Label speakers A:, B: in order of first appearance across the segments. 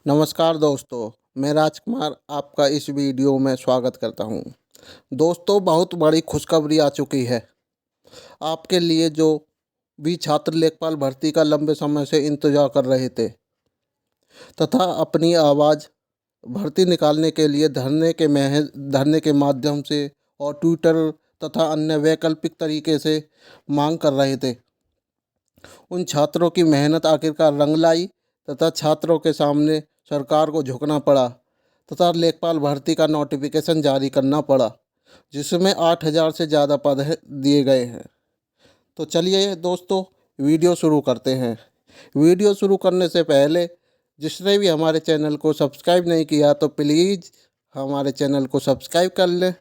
A: नमस्कार दोस्तों, मैं राजकुमार आपका इस वीडियो में स्वागत करता हूं। दोस्तों, बहुत बड़ी खुशखबरी आ चुकी है आपके लिए जो भी छात्र लेखपाल भर्ती का लंबे समय से इंतजार कर रहे थे तथा अपनी आवाज़ भर्ती निकालने के लिए धरने के माध्यम से और ट्विटर तथा अन्य वैकल्पिक तरीके से मांग कर रहे थे। उन छात्रों की मेहनत आखिरकार रंग लाई तथा छात्रों के सामने सरकार को झुकना पड़ा तथा लेखपाल भर्ती का नोटिफिकेशन जारी करना पड़ा, जिसमें 8,000 से ज़्यादा दिए गए हैं। तो चलिए दोस्तों, वीडियो शुरू करते हैं। वीडियो शुरू करने से पहले जिसने भी हमारे चैनल को सब्सक्राइब नहीं किया तो प्लीज़ हमारे चैनल को सब्सक्राइब कर लें।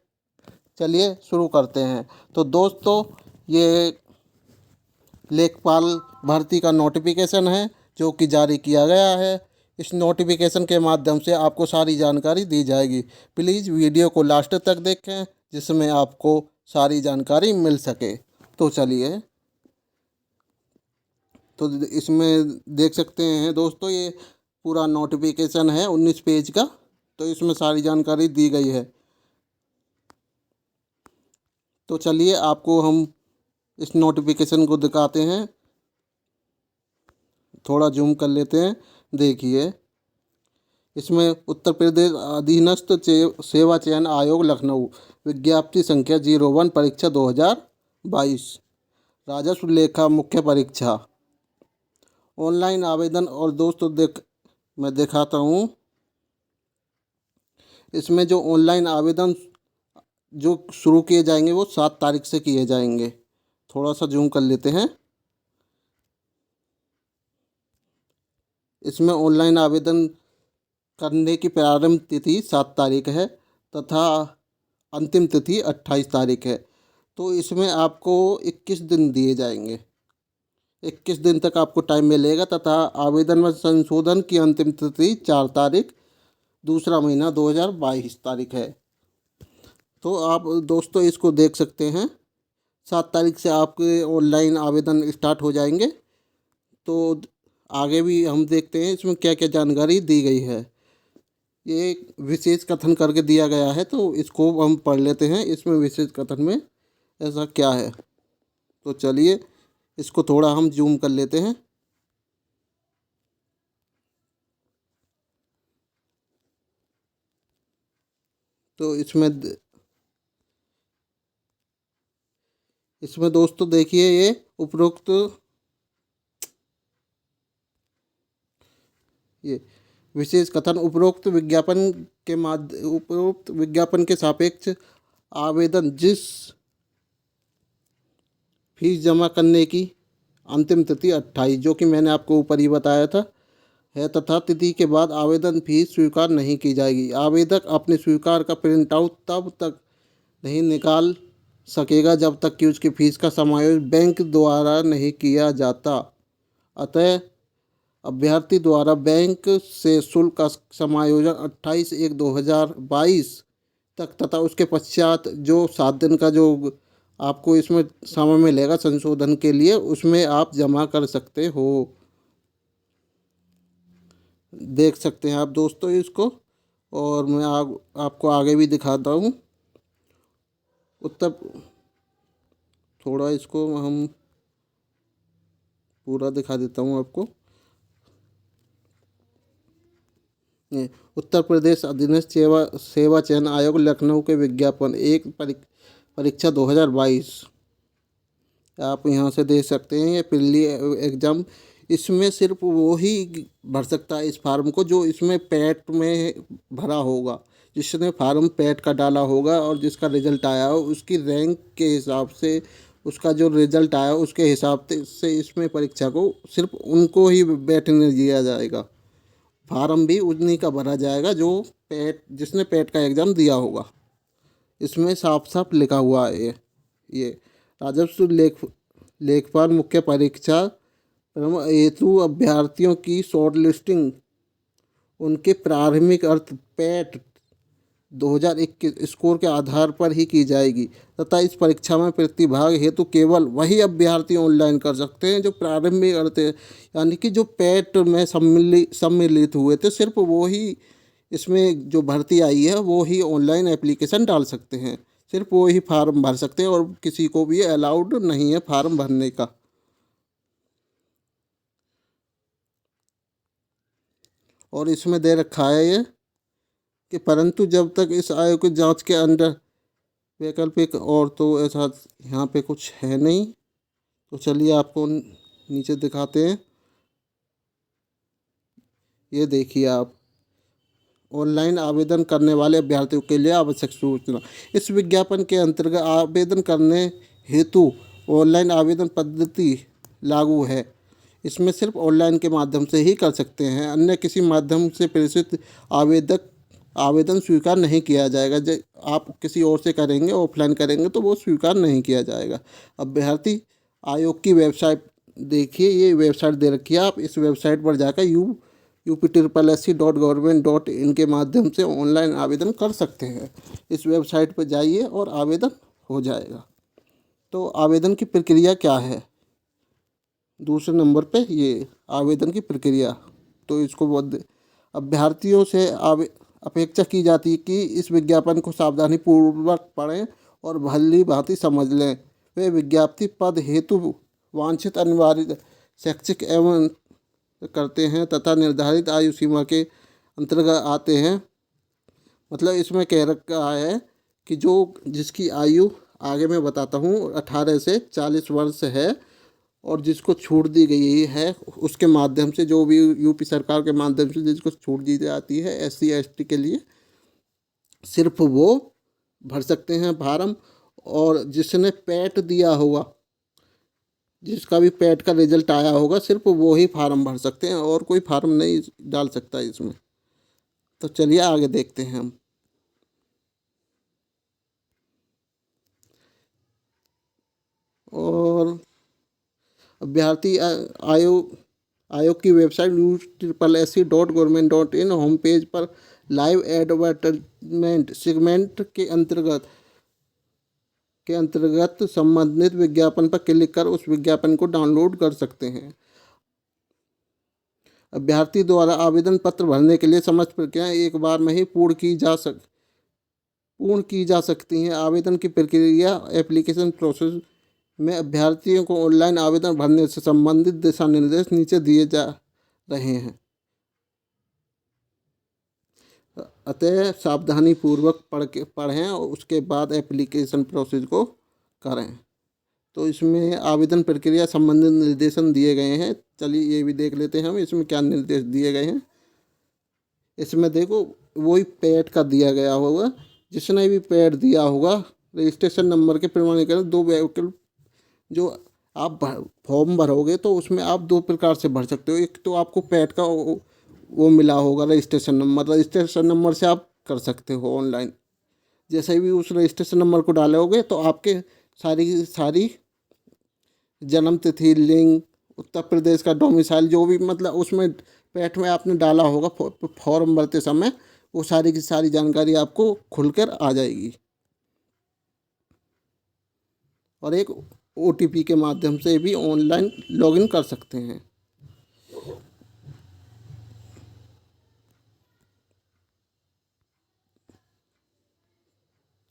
A: चलिए शुरू करते हैं। तो दोस्तों, ये लेखपाल भर्ती का नोटिफिकेशन है जो कि जारी किया गया है। इस नोटिफिकेशन के माध्यम से आपको सारी जानकारी दी जाएगी। प्लीज़ वीडियो को लास्ट तक देखें जिसमें आपको सारी जानकारी मिल सके। तो चलिए, तो इसमें देख सकते हैं दोस्तों, ये पूरा नोटिफिकेशन है 19 पेज का। तो इसमें सारी जानकारी दी गई है। तो चलिए, आपको हम इस नोटिफिकेशन को दिखाते हैं। थोड़ा जूम कर लेते हैं। देखिए, इसमें उत्तर प्रदेश अधीनस्थ सेवा चयन आयोग लखनऊ विज्ञप्ति संख्या 01 परीक्षा 2022 राजस्व लेखा मुख्य परीक्षा ऑनलाइन आवेदन। और दोस्तों मैं दिखाता हूँ इसमें जो ऑनलाइन आवेदन जो शुरू किए जाएंगे वो 7 तारीख से किए जाएंगे। थोड़ा सा जूम कर लेते हैं। इसमें ऑनलाइन आवेदन करने की प्रारंभ तिथि 7 तारीख है तथा अंतिम तिथि 28 तारीख है। तो इसमें आपको 21 दिन दिए जाएंगे। 21 दिन तक आपको टाइम मिलेगा तथा आवेदन में संशोधन की अंतिम तिथि 4 तारीख दूसरा महीना 2022 तारीख है। तो आप दोस्तों इसको देख सकते हैं। 7 तारीख से आपके ऑनलाइन आवेदन स्टार्ट हो जाएंगे। तो आगे भी हम देखते हैं इसमें क्या क्या जानकारी दी गई है। ये एक विशेष कथन करके दिया गया है, तो इसको हम पढ़ लेते हैं। इसमें विशेष कथन में ऐसा क्या है। तो चलिए, इसको थोड़ा हम जूम कर लेते हैं। तो इसमें दोस्तों देखिए, ये ये विशेष कथन उपरोक्त विज्ञापन के सापेक्ष आवेदन जिस फीस जमा करने की अंतिम तिथि 28, जो कि मैंने आपको ऊपर ही बताया था, है तथा तिथि के बाद आवेदन फीस स्वीकार नहीं की जाएगी। आवेदक अपने स्वीकार का प्रिंट आउट तब तक नहीं निकाल सकेगा जब तक कि उसकी फीस का समायोजन बैंक द्वारा नहीं किया जाता। अतः अभ्यर्थी द्वारा बैंक से शुल्क का समायोजन 28/1/2022 तक तथा उसके पश्चात जो 7 दिन का जो आपको इसमें समय मिलेगा संशोधन के लिए, उसमें आप जमा कर सकते हो। देख सकते हैं आप दोस्तों इसको। और मैं आपको आगे भी दिखाता हूँ। उत्तर थोड़ा इसको हम पूरा दिखा देता हूँ आपको। उत्तर प्रदेश अधीनस्थ सेवा चयन आयोग लखनऊ के विज्ञापन एक परीक्षा 2022 आप यहाँ से देख सकते हैं। ये प्रीली एग्ज़ाम, इसमें सिर्फ वो ही भर सकता है इस फार्म को जो इसमें पैट में भरा होगा। जिसने फार्म पैट का डाला होगा और जिसका रिजल्ट आया हो उसकी रैंक के हिसाब से, उसका जो रिजल्ट आया उसके हिसाब से इसमें परीक्षा को सिर्फ उनको ही बैठने दिया जाएगा। फार्म भी उन्हीं का भरा जाएगा जो जिसने पैट का एग्ज़ाम दिया होगा। इसमें साफ साफ लिखा हुआ है ये राजस्व लेखपाल मुख्य परीक्षा हेतु अभ्यर्थियों की शॉर्ट लिस्टिंग उनके प्रारंभिक अर्थ पैट 2021 स्कोर के आधार पर ही की जाएगी तथा इस परीक्षा में प्रतिभाग हेतु केवल वही अभ्यर्थी ऑनलाइन कर सकते हैं जो प्रारंभिक अर्थ, यानी कि जो पेट में सम्मिलित हुए थे, सिर्फ वो ही इसमें जो भर्ती आई है वो ही ऑनलाइन एप्लीकेशन डाल सकते हैं, सिर्फ वो ही फार्म भर सकते हैं और किसी को भी अलाउड नहीं है फार्म भरने का। और इसमें दे रखा है ये कि परंतु जब तक इस आयोग की जांच के अंदर वैकल्पिक और तो ऐसा यहाँ पे कुछ है नहीं। तो चलिए आपको नीचे दिखाते हैं। ये देखिए आप, ऑनलाइन आवेदन करने वाले अभ्यर्थियों के लिए आवश्यक सूचना। इस विज्ञापन के अंतर्गत आवेदन करने हेतु ऑनलाइन आवेदन पद्धति लागू है। इसमें सिर्फ ऑनलाइन के माध्यम से ही कर सकते हैं, अन्य किसी माध्यम से प्रेषित आवेदन स्वीकार नहीं किया जाएगा। जब आप किसी और से करेंगे, ऑफलाइन करेंगे, तो वो स्वीकार नहीं किया जाएगा। अभ्यर्थी आयोग की वेबसाइट देखिए, ये वेबसाइट दे रखी है, आप इस वेबसाइट पर जाकर UP.SC.Government.in के माध्यम से ऑनलाइन आवेदन कर सकते हैं। इस वेबसाइट पर जाइए और आवेदन हो जाएगा। तो आवेदन की प्रक्रिया क्या है, दूसरे नंबर पे ये आवेदन की प्रक्रिया। तो इसको बहुत अभ्यर्थियों से अपेक्षा की जाती है कि इस विज्ञापन को सावधानी पूर्वक पढ़ें और भली भांति समझ लें। वे विज्ञप्ति पद हेतु वांछित अनिवार्य शैक्षिक एवं करते हैं तथा निर्धारित आयु सीमा के अंतर्गत आते हैं। मतलब इसमें कह रखा है कि जो जिसकी आयु, आगे मैं बताता हूँ, 18 से 40 वर्ष है और जिसको छूट दी गई है उसके माध्यम से, जो भी यूपी सरकार के माध्यम से जिसको छूट दी जाती है SC ST के लिए, सिर्फ वो भर सकते हैं फार्म। और जिसने पैट दिया होगा, जिसका भी पैट का रिजल्ट आया होगा, सिर्फ वो ही फार्म भर सकते हैं और कोई फार्म नहीं डाल सकता इसमें। तो चलिए आगे देखते हैं हम। और अभ्यर्थी आयोग की वेबसाइट UPSC.Government.in होम पेज पर लाइव एडवर्टाइजमेंट सेगमेंट के अंतर्गत संबंधित विज्ञापन पर क्लिक कर उस विज्ञापन को डाउनलोड कर सकते हैं। अभ्यर्थी द्वारा आवेदन पत्र भरने के लिए समस्त प्रक्रियाएं एक बार में ही पूर्ण की जा सकती हैं। आवेदन की प्रक्रिया एप्लीकेशन प्रोसेस में अभ्यर्थियों को ऑनलाइन आवेदन भरने से संबंधित दिशा निर्देश नीचे दिए जा रहे हैं, अतः सावधानी पूर्वक पढ़ें और उसके बाद एप्लीकेशन प्रोसेस को करें। तो इसमें आवेदन प्रक्रिया संबंधित निर्देशन दिए गए हैं। चलिए ये भी देख लेते हैं हम, इसमें क्या निर्देश दिए गए हैं। इसमें देखो, वही पैड का दिया गया होगा, जिसने भी पैड दिया होगा, रजिस्ट्रेशन नंबर के प्रमाणीकरण 2 वैकल्प जो आप फॉर्म भरोगे तो उसमें आप 2 प्रकार से भर सकते हो। एक तो आपको पैड का वो मिला होगा रजिस्ट्रेशन नंबर से आप कर सकते हो ऑनलाइन। जैसे भी उस रजिस्ट्रेशन नंबर को डालोगे तो आपके सारी जन्म तिथि, लिंग, उत्तर प्रदेश का डोमिसाइल, जो भी मतलब उसमें पैट में आपने डाला होगा फॉर्म भरते समय, वो सारी की सारी जानकारी आपको खुलकर आ जाएगी। और एक OTP के माध्यम से भी ऑनलाइन लॉगिन कर सकते हैं।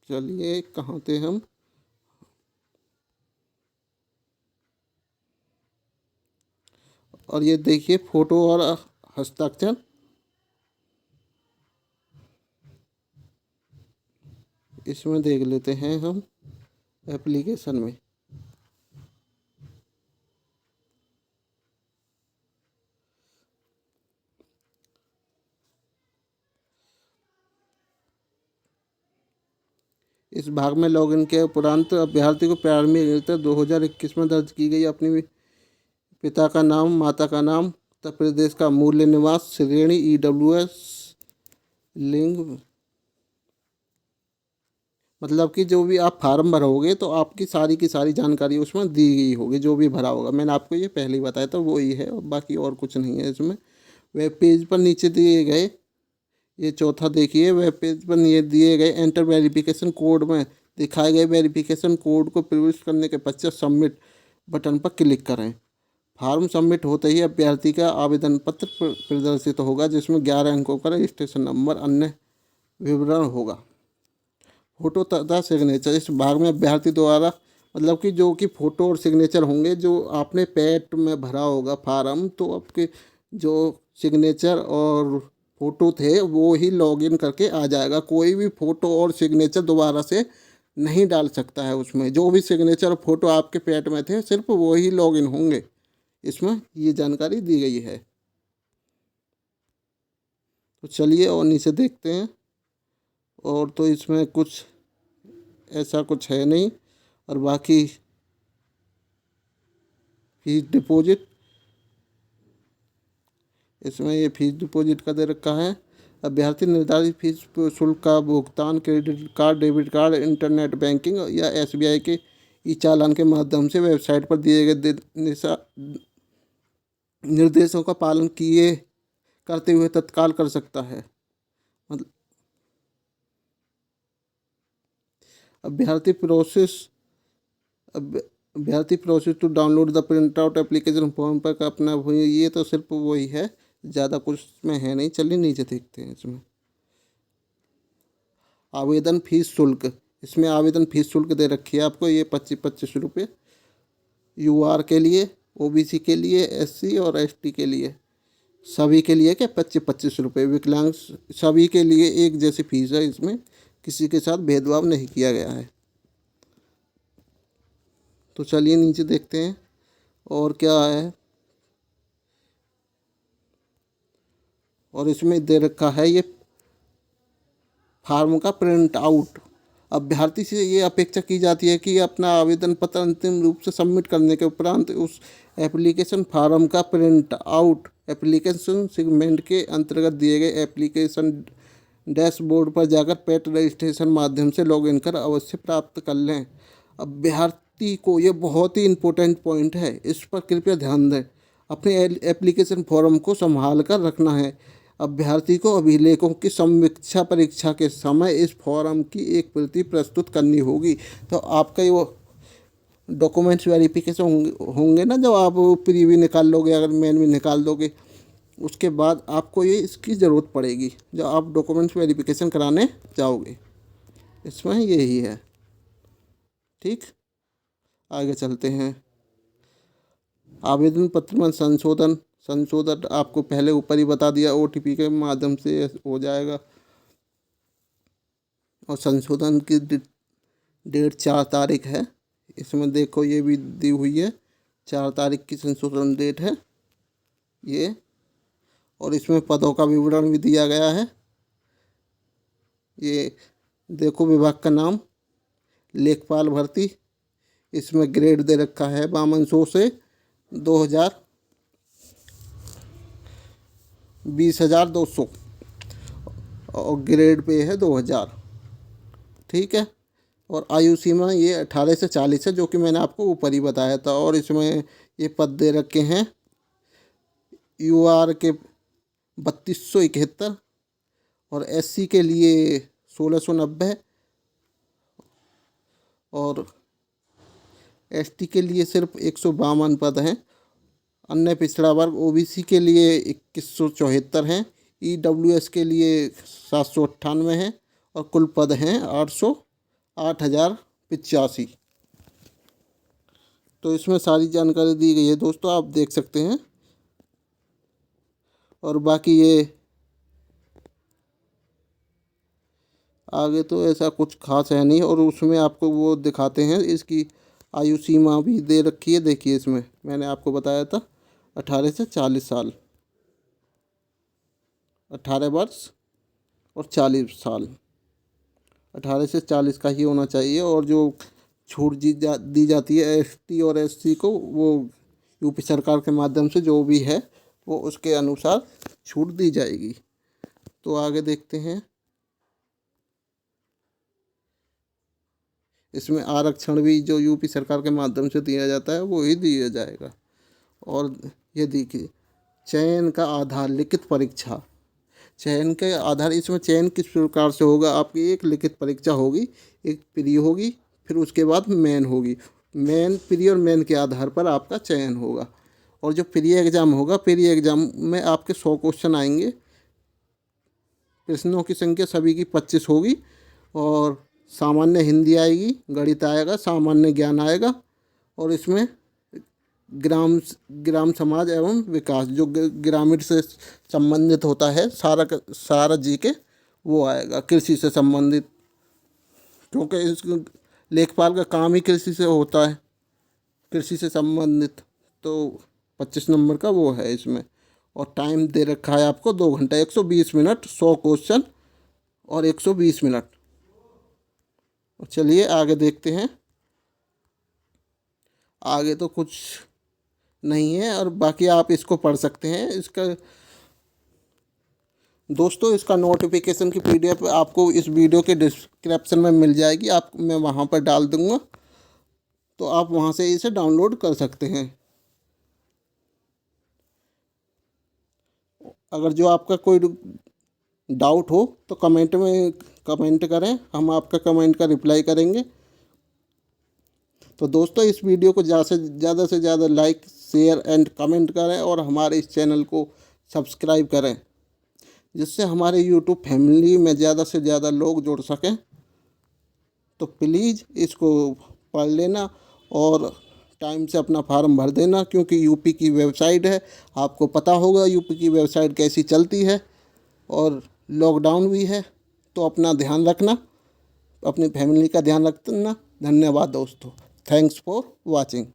A: चलिए कहाँ थे हम। और ये देखिए फोटो और हस्ताक्षर, इसमें देख लेते हैं हम एप्लीकेशन में। इस भाग में लॉगिन के उपरांत अभ्यर्थी को प्रारंभिक 2021 में दर्ज की गई अपनी पिता का नाम, माता का नाम, उत्तर प्रदेश का मूल निवास, श्रेणी EWS, लिंग, मतलब कि जो भी आप फार्म भरोगे तो आपकी सारी की सारी जानकारी उसमें दी गई होगी, जो भी भरा होगा। मैंने आपको ये पहले ही बताया था, वो ही है, बाकी और कुछ नहीं है इसमें। वेब पेज पर नीचे दिए गए ये चौथा देखिए, वेब पेज पर ये दिए गए एंटर वेरिफिकेशन कोड में दिखाए गए वेरिफिकेशन कोड को प्रविष्ट करने के पश्चात सबमिट बटन पर क्लिक करें। फॉर्म सबमिट होते ही अभ्यर्थी का आवेदन पत्र प्रदर्शित होगा, जिसमें 11 अंकों का रजिस्ट्रेशन नंबर अन्य विवरण होगा। फोटो तथा सिग्नेचर, इस भाग में अभ्यर्थी द्वारा मतलब कि जो कि फ़ोटो और सिग्नेचर होंगे, जो आपने पैड में भरा होगा फार्म, तो आपके जो सिग्नेचर और फ़ोटो थे वो ही लॉगिन करके आ जाएगा। कोई भी फ़ोटो और सिग्नेचर दोबारा से नहीं डाल सकता है उसमें। जो भी सिग्नेचर और फ़ोटो आपके पैड में थे सिर्फ वो ही लॉगिन होंगे। इसमें ये जानकारी दी गई है। तो चलिए और नीचे देखते हैं। और तो इसमें कुछ ऐसा कुछ है नहीं। और बाकी फीस डिपॉजिट, इसमें ये फीस डिपॉजिट का दे रखा है। अभ्यर्थी निर्धारित फीस शुल्क का भुगतान credit card, debit card, internet banking या एसबीआई के ई चालान के माध्यम से वेबसाइट पर दिए गए निर्देशों का पालन किए करते हुए तत्काल कर सकता है। मतलब अभ्यर्थी प्रोसेस अभ्यर्थी process to download the print out application form पर का अपना ये तो सिर्फ वही है, ज़्यादा कुछ में है नहीं। चलिए नीचे देखते हैं। इसमें आवेदन फीस शुल्क, इसमें आवेदन फीस शुल्क दे रखी है आपको, ये 25 रुपये यूआर के लिए, ओबीसी के लिए, एससी और एसटी के लिए, सभी के लिए क्या 25 रुपये। विकलांग सभी के लिए एक जैसी फीस है, इसमें किसी के साथ भेदभाव नहीं किया गया है। तो चलिए नीचे देखते हैं और क्या है। और इसमें दे रखा है ये फार्म का प्रिंट आउट। अभ्यर्थी से ये अपेक्षा की जाती है कि अपना आवेदन पत्र अंतिम रूप से सबमिट करने के उपरांत उस एप्लीकेशन फार्म का प्रिंट आउट एप्लीकेशन सेगमेंट के अंतर्गत दिए गए एप्लीकेशन डैशबोर्ड पर जाकर पेड रजिस्ट्रेशन माध्यम से लॉगिन कर अवश्य प्राप्त कर लें। अभ्यर्थी को ये बहुत ही इम्पोर्टेंट पॉइंट है, इस पर कृपया ध्यान दें। अपने एप्लीकेशन फॉर्म को संभाल कर रखना है। अभ्यर्थी को अभिलेखों की समीक्षा परीक्षा के समय इस फॉर्म की एक प्रति प्रस्तुत करनी होगी। तो आपका ये वो डॉक्यूमेंट्स वेरिफिकेशन होंगे ना, जब आप प्री भी निकाल लोगे, अगर मेन भी निकाल दोगे, उसके बाद आपको ये इसकी ज़रूरत पड़ेगी जब आप डॉक्यूमेंट्स वेरिफिकेशन कराने जाओगे। इसमें यही है। ठीक, आगे चलते हैं। आवेदन पत्र में संशोधन आपको पहले ऊपर ही बता दिया, ओटीपी के माध्यम से हो जाएगा। और संशोधन की डेट 4 तारीख है। इसमें देखो ये भी दी हुई है, 4 तारीख की संशोधन डेट है ये। और इसमें पदों का विवरण भी दिया गया है। ये देखो, विभाग का नाम लेखपाल भर्ती, इसमें ग्रेड दे रखा है 5200 से 20,200 और ग्रेड पे है 2000। ठीक है। और आयु सीमा ये 18 से 40 है, जो कि मैंने आपको ऊपर ही बताया था। और इसमें ये पद दे रखे हैं यूआर के 3271 और एससी के लिए 1690 और एसटी के लिए सिर्फ 152 पद हैं। अन्य पिछड़ा वर्ग ओबीसी के लिए 2174 हैं। ईडब्ल्यूएस के लिए 798 हैं और कुल पद हैं 8,085। तो इसमें सारी जानकारी दी गई है दोस्तों, आप देख सकते हैं। और बाकी ये आगे तो ऐसा कुछ खास है नहीं। और उसमें आपको वो दिखाते हैं, इसकी आयु सीमा भी दे रखी है। देखिए, इसमें मैंने आपको बताया था 18 से 40 साल, 18 वर्ष और 40 साल, 18 से 40 का ही होना चाहिए। और जो छूट दी जाती है एसटी और एससी को, वो यूपी सरकार के माध्यम से जो भी है वो उसके अनुसार छूट दी जाएगी। तो आगे देखते हैं। इसमें आरक्षण भी जो यूपी सरकार के माध्यम से दिया जाता है वो ही दिया जाएगा। और ये देखिए, चयन का आधार लिखित परीक्षा। चयन के आधार, इसमें चयन किस प्रकार से होगा, आपकी एक लिखित परीक्षा होगी, एक प्री होगी, फिर उसके बाद मेन होगी। मेन, प्री और मेन के आधार पर आपका चयन होगा। और जो प्री एग्ज़ाम होगा, प्री एग्ज़ाम में आपके 100 क्वेश्चन आएंगे। प्रश्नों की संख्या सभी की 25 होगी और सामान्य हिंदी आएगी, गणित आएगा, सामान्य ज्ञान आएगा और इसमें ग्राम समाज एवं विकास, जो ग्रामीण से संबंधित होता है, सारा जी के वो आएगा, कृषि से संबंधित, क्योंकि इस लेखपाल का काम ही कृषि से होता है, कृषि से संबंधित। तो 25 नंबर का वो है इसमें। और टाइम दे रखा है आपको 2 घंटा 120 मिनट, 100 क्वेश्चन और 120 मिनट। चलिए आगे देखते हैं। आगे तो कुछ नहीं है और बाकी आप इसको पढ़ सकते हैं। दोस्तों इसका नोटिफिकेशन की PDF आपको इस वीडियो के डिस्क्रिप्शन में मिल जाएगी, मैं वहाँ पर डाल दूँगा, तो आप वहाँ से इसे डाउनलोड कर सकते हैं। अगर जो आपका कोई डाउट हो तो कमेंट में कमेंट करें, हम आपका कमेंट का रिप्लाई करेंगे। तो दोस्तों इस वीडियो को ज़्यादा से ज़्यादा लाइक, शेयर एंड कमेंट करें और हमारे इस चैनल को सब्सक्राइब करें, जिससे हमारे यूट्यूब फैमिली में ज़्यादा से ज़्यादा लोग जुड़ सकें। तो प्लीज़ इसको पढ़ लेना और टाइम से अपना फार्म भर देना, क्योंकि यूपी की वेबसाइट है, आपको पता होगा यूपी की वेबसाइट कैसी चलती है और लॉकडाउन भी है। तो अपना ध्यान रखना, अपनी फैमिली का ध्यान रखना। धन्यवाद दोस्तों, थैंक्स फॉर वॉचिंग।